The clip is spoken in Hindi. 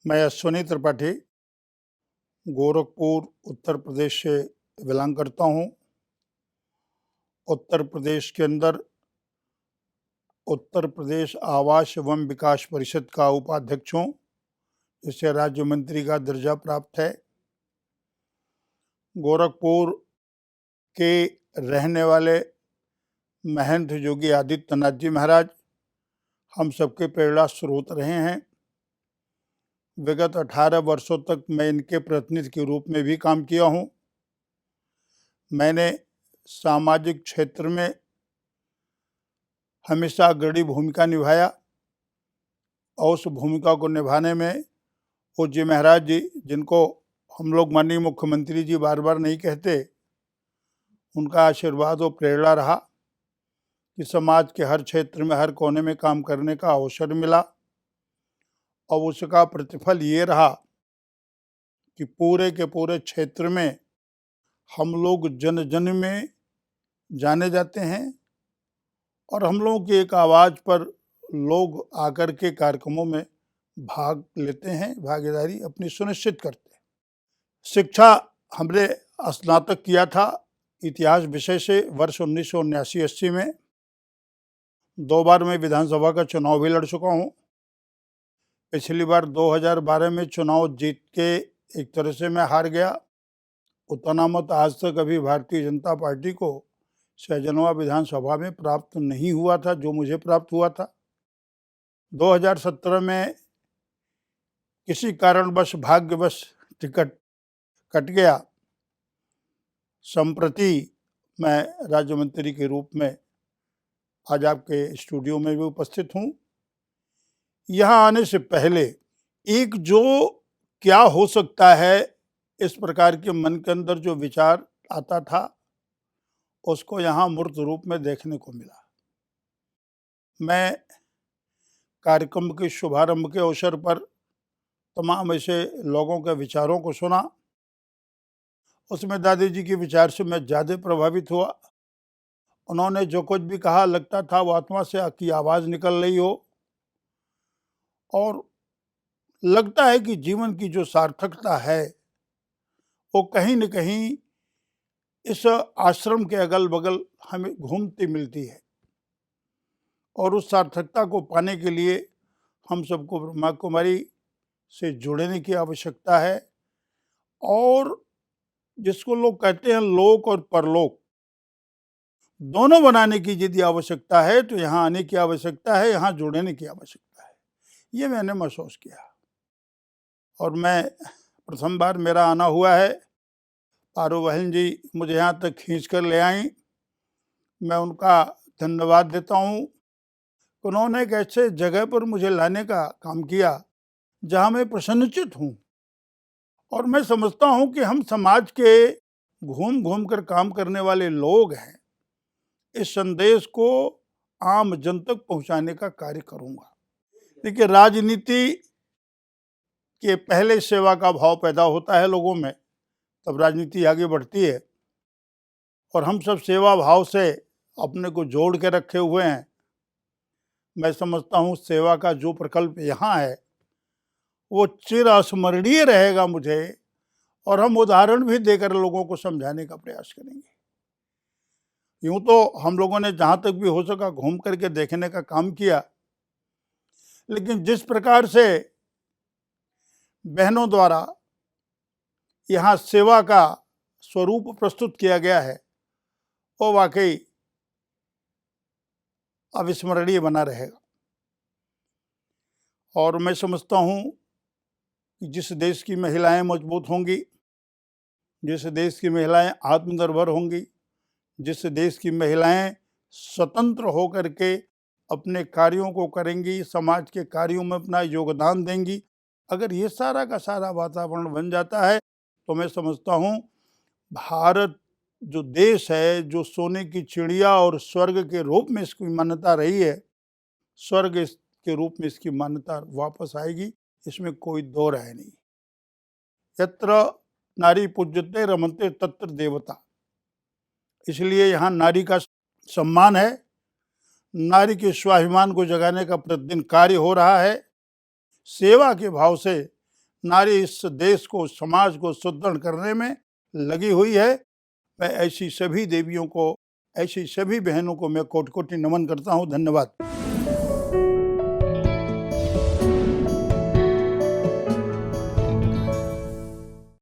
मैं अश्विनी त्रिपाठी गोरखपुर उत्तर प्रदेश से बिलोंग करता हूँ। उत्तर प्रदेश के अंदर उत्तर प्रदेश आवास एवं विकास परिषद का उपाध्यक्ष हूँ, जिसे राज्य मंत्री का दर्जा प्राप्त है। गोरखपुर के रहने वाले महंत योगी आदित्यनाथ जी महाराज हम सबके प्रेरणा स्रोत रहे हैं। विगत 18 वर्षों तक मैं इनके प्रतिनिधि के रूप में भी काम किया हूँ। मैंने सामाजिक क्षेत्र में हमेशा अग्रणी भूमिका निभाया और उस भूमिका को निभाने में पूज्य महाराज जी, जिनको हम लोग माननीय मुख्यमंत्री जी बार बार नहीं कहते, उनका आशीर्वाद और प्रेरणा रहा कि समाज के हर क्षेत्र में हर कोने में काम करने का अवसर मिला। और उसका प्रतिफल ये रहा कि पूरे के पूरे क्षेत्र में हम लोग जन जन में जाने जाते हैं और हम लोगों की एक आवाज़ पर लोग आकर के कार्यक्रमों में भाग लेते हैं, भागीदारी अपनी सुनिश्चित करते हैं। शिक्षा हमने स्नातक किया था इतिहास विषय से वर्ष 1979-80 में। 2 बार मैं विधानसभा का चुनाव भी लड़ चुका हूँ। पिछली बार 2012 में चुनाव जीत के एक तरह से मैं हार गया। उतना मत आज तक अभी भारतीय जनता पार्टी को सहजनवा विधानसभा में प्राप्त नहीं हुआ था जो मुझे प्राप्त हुआ था। 2017 में किसी कारणवश भाग्यवश टिकट कट गया। संप्रति मैं राज्य मंत्री के रूप में आज आपके स्टूडियो में भी उपस्थित हूँ। यहाँ आने से पहले एक जो क्या हो सकता है इस प्रकार के मन के अंदर जो विचार आता था, उसको यहाँ मूर्त रूप में देखने को मिला। मैं कार्यक्रम के शुभारंभ के अवसर पर तमाम ऐसे लोगों के विचारों को सुना। उसमें दादी जी के विचार से मैं ज़्यादा प्रभावित हुआ। उन्होंने जो कुछ भी कहा लगता था वो आत्मा से की आवाज़ निकल रही हो, और लगता है कि जीवन की जो सार्थकता है वो कहीं न कहीं इस आश्रम के अगल बगल हमें घूमती मिलती है। और उस सार्थकता को पाने के लिए हम सबको ब्रह्मा कुमारी से जुड़ने की आवश्यकता है। और जिसको लोग कहते हैं लोक और परलोक दोनों बनाने की यदि आवश्यकता है तो यहाँ आने की आवश्यकता है, यहाँ जुड़ने की आवश्यकता है। ये मैंने महसूस किया और मैं प्रथम बार मेरा आना हुआ है। पारो बहन जी मुझे यहाँ तक खींच कर ले आई, मैं उनका धन्यवाद देता हूँ। उन्होंने एक ऐसे जगह पर मुझे लाने का काम किया जहाँ मैं प्रसन्नचित्त हूँ। और मैं समझता हूँ कि हम समाज के घूम घूम कर काम करने वाले लोग हैं। इस संदेश को आम जन तक पहुँचाने का कार्य करूँगा। देखिए, राजनीति के पहले सेवा का भाव पैदा होता है लोगों में, तब राजनीति आगे बढ़ती है। और हम सब सेवा भाव से अपने को जोड़ के रखे हुए हैं। मैं समझता हूँ सेवा का जो प्रकल्प यहाँ है वो चिर अस्मरणीय रहेगा मुझे, और हम उदाहरण भी देकर लोगों को समझाने का प्रयास करेंगे। यूं तो हम लोगों ने जहाँ तक भी हो सका घूम करके देखने का काम किया, लेकिन जिस प्रकार से बहनों द्वारा यहाँ सेवा का स्वरूप प्रस्तुत किया गया है वो वाकई अविस्मरणीय बना रहेगा। और मैं समझता हूँ कि जिस देश की महिलाएं मजबूत होंगी, जिस देश की महिलाएं आत्मनिर्भर होंगी, जिस देश की महिलाएं स्वतंत्र होकर के अपने कार्यों को करेंगी, समाज के कार्यों में अपना योगदान देंगी, अगर ये सारा का सारा वातावरण बन जाता है तो मैं समझता हूँ भारत जो देश है, जो सोने की चिड़िया और स्वर्ग के रूप में इसकी मान्यता रही है, स्वर्ग के रूप में इसकी मान्यता वापस आएगी, इसमें कोई दो राय नहीं। यत्र नारी पूज्यते रमन्ते तत्र देवता। इसलिए यहाँ नारी का सम्मान है, नारी के स्वाभिमान को जगाने का प्रतिदिन कार्य हो रहा है। सेवा के भाव से नारी इस देश को, समाज को सुदृढ़ करने में लगी हुई है। मैं ऐसी सभी देवियों को, ऐसी सभी बहनों को मैं कोटि कोटि नमन करता हूँ। धन्यवाद।